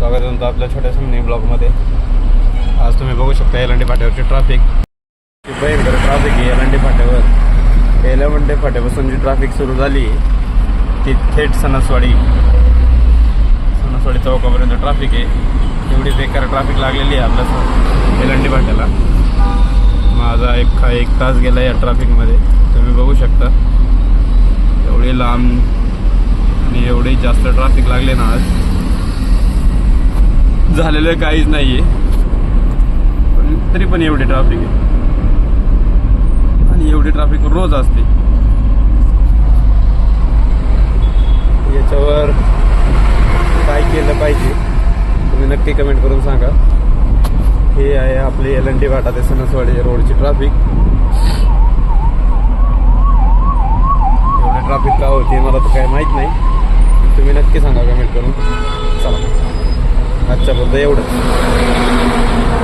स्वागत आहे तुमचं आपल्या छोट्याशा मिनी ब्लॉगमध्ये. आज तुम्ही बघू शकता एलंडी फाट्यावरची ट्रॅफिक. भयंकर ट्रॅफिक आहे एलंडी फाट्यावर. एलंडी फाट्यापासून जी ट्रॅफिक सुरू झाली ती थेट सणसवाडी चौकापर्यंत ट्रॅफिक आहे. एवढी बेकार ट्रॅफिक लागलेली आहे आपल्या एलंडी फाट्याला. माझा एक तास गेला या ट्रॅफिकमध्ये. तुम्ही बघू शकता एवढी लांब आणि एवढी जास्त ट्रॅफिक लागले ना. आज झालेलं काहीच नाही आहे पण तरी पण एवढी ट्रॅफिक आहे आणि एवढी ट्रॅफिक रोज असते. याच्यावर काय केलं पाहिजे तुम्ही नक्की कमेंट करून सांगा. हे आहे आपली एलंडी फाटा ते सणसवाडी रोडची ट्रॅफिक. एवढी ट्रॅफिक का होती मला तर काय माहीत नाही. तुम्ही नक्की सांगा कमेंट करून. चला आजच्यापर्यंत एवढंच.